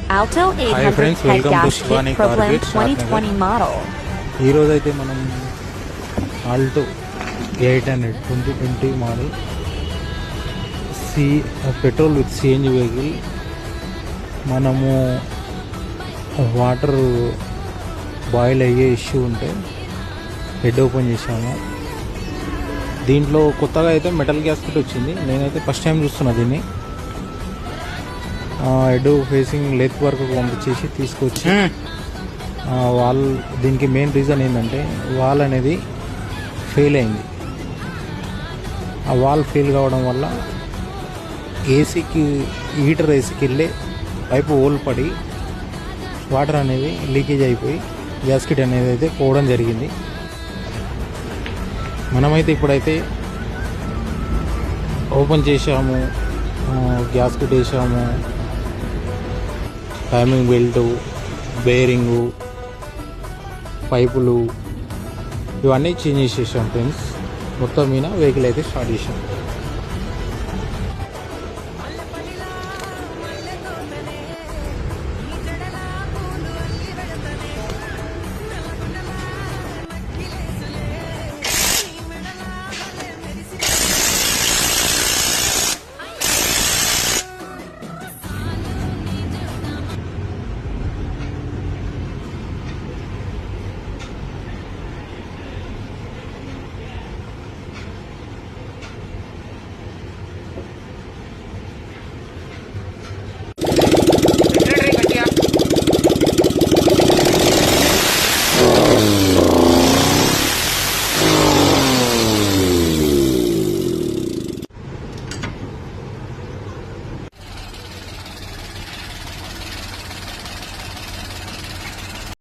Alto 800 head gasket problem 2020 model. ఈరోజు అయితే మనం Alto 800 2020 model petrol with CNG vehicle మనము వాటర్ బాయిల్ అయ్యే ఇష్యూ ఉంటే హెడ్ ఓపెన్ చేసాము. దీంట్లో కొత్తగా అయితే మెటల్ గ్యాస్కెట్ వచ్చింది. నేనైతే ఫస్ట్ టైం చూస్తున్నా దీన్ని. హెడ్ ఫేసింగ్ లెత్ వరకు పంపించేసి తీసుకొచ్చి వాల్, దీనికి మెయిన్ రీజన్ ఏంటంటే వాల్ అనేది ఫెయిల్ అయింది. ఆ వాల్ ఫెయిల్ కావడం వల్ల ఏసీకి వెళ్ళే పైపు హోల్ పడి వాటర్ అనేది లీకేజ్ అయిపోయి గ్యాస్కెట్ అనేది అయితే పోవడం జరిగింది. మనమైతే ఇప్పుడైతే ఓపెన్ చేసాము, గ్యాస్కెట్ వేసాము, టైమింగ్ బెల్టు, బేరింగు, పైపులు ఇవన్నీ చేంజ్ చేసేసాం ఫ్రెండ్స్. మొత్తం మీద వెహికల్ అయితే స్టార్ట్ చేసాం.